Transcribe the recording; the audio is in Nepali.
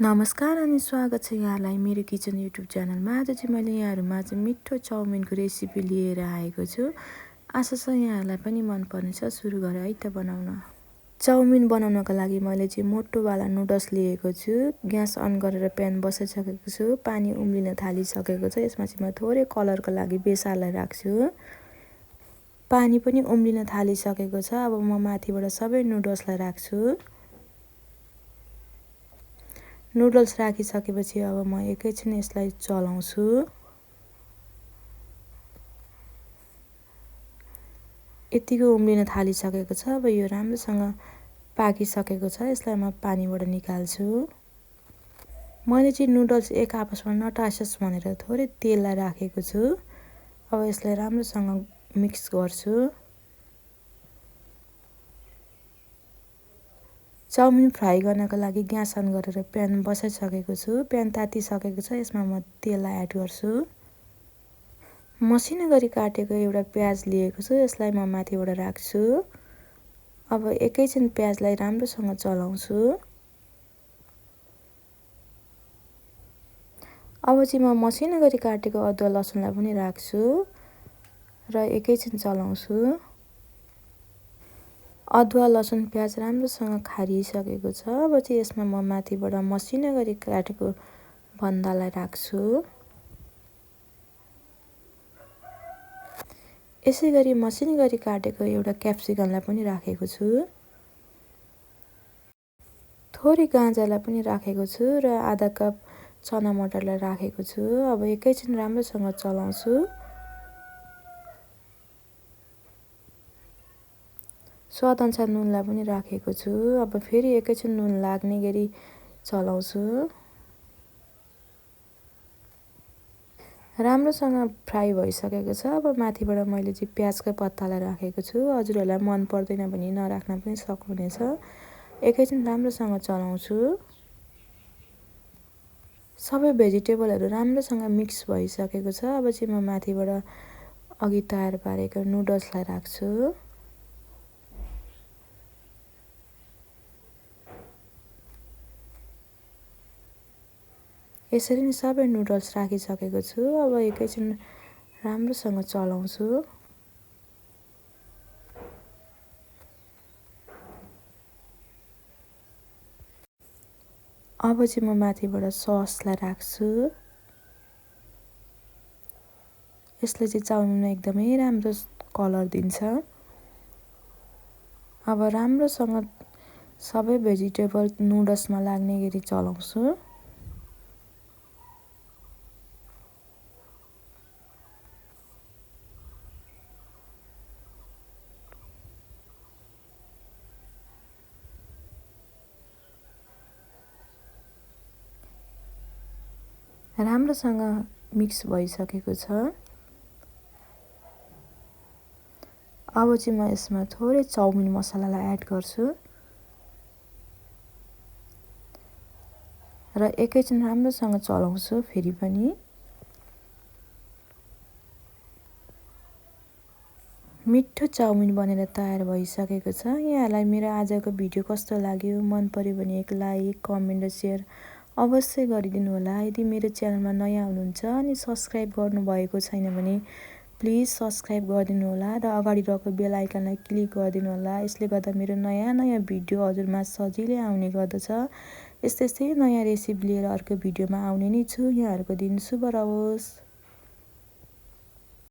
नमस्कार अनि स्वागत छ यहाँलाई मेरो किचन युट्युब च्यानलमा। आज चाहिँ मैले यहाँहरूमा चाहिँ मिठो चाउमिनको रेसिपी लिएर आएको छु। आशा छ यहाँहरूलाई पनि मन पर्नेछ। सुरु गरौँ है त बनाउन। चाउमिन बनाउनको लागि मैले चाहिँ मोटोवाला नुडल्स लिएको छु। ग्यास अन गरेर प्यान बसाइसकेको छु। पानी उम्लिन थालिसकेको छ। यसमा चाहिँ म थोरै कलरको लागि बेसारलाई राख्छु। पानी पनि उम्लिन थालिसकेको छ। अब म माथिबाट सबै नुडल्सलाई राख्छु। नुडल्स राखिसकेपछि अब म एकैछिन यसलाई चलाउँछु। यतिको उम्लिन थालिसकेको छ। अब यो राम्रोसँग पाकिसकेको छ। यसलाई म पानीबाट निकाल्छु। मैले चाहिँ नुडल्स एक आपसमा नटासोस् भनेर थोरै तेललाई राखेको छु। अब यसलाई राम्रोसँग मिक्स गर्छु। चाउमिन फ्राई गर्नको लागि ग्यास अन गरेर प्यान बसाइसकेको छु। प्यान तातिसकेको छ। यसमा म तेललाई एड गर्छु। मसिनो गरी काटेको एउटा प्याज लिएको छु। यसलाई म माथिबाट राख्छु। अब एकैछिन प्याजलाई राम्रोसँग चलाउँछु। अब चाहिँ म मसिनो गरी काटेको अदुवा लसुनलाई पनि राख्छु र एकैछिन चलाउँछु। अदुवा लसुन प्याज राम्रोसँग खारिसकेको छ। अब चाहिँ यसमा म माथिबाट मसिनो गरी काटेको भन्दालाई राख्छु। यसै गरी मसिनो गरी काटेको एउटा क्याप्सिकमलाई पनि राखेको छु। थोरै गाजरलाई पनि राखेको छु र आधा कप चना मटरलाई राखेको छु। अब एकैछिन राम्रोसँग चलाउँछु। स्वादअनुसार नुनलाई पनि राखेको छु। अब फेरि एकैछिन नुन लाग्ने गरी चलाउँछु। राम्रोसँग फ्राई भइसकेको छ। अब माथिबाट मैले चाहिँ प्याजको पत्तालाई राखेको छु। हजुरहरूलाई मन पर्दैन भने नराख्न पनि सक्नुहुनेछ। एकैछिन राम्रोसँग चलाउँछु। सबै भेजिटेबलहरू राम्रोसँग मिक्स भइसकेको छ। अब चाहिँ म माथिबाट अघि तयार पारेको नुडल्सलाई राख्छु। यसरी नै सबै नुडल्स राखिसकेको छु। अब एकैछिन राम्रोसँग चलाउँछु। अब चाहिँ म माथिबाट ससलाई राख्छु। यसले चाहिँ चाउमिनमा एकदमै राम्रो कलर दिन्छ। अब राम्रोसँग सबै भेजिटेबल नुडल्समा लाग्ने गरी चलाउँछु। राम्रोसँग मिक्स भइसकेको छ। अब चाहिँ म यसमा थोरै चाउमिन मसलालाई एड गर्छु र एकैछिन राम्रोसँग चलाउँछु। फेरि पनि मिठो चाउमिन बनेर तयार भइसकेको छ। यहाँलाई मेरो आजको भिडियो कस्तो लाग्यो? मन पर्यो भने एक लाइक, कमेन्ट र सेयर अवश्य गरिदिनु होला। यदि मेरो च्यानलमा नयाँ हुनुहुन्छ अनि सब्सक्राइब गर्नुभएको छैन भने प्लिज सब्सक्राइब गरिदिनु होला र अगाडि रहेको बेल आइकनलाई क्लिक गरिदिनु होला। यसले गर्दा मेरो नयाँ भिडियो हजुरमा सजिलै आउने गर्दछ। यस्तै नयाँ रेसिपी लिएर अर्को भिडियोमा आउने नै छु। यहाँहरूको दिन शुभ रहोस्।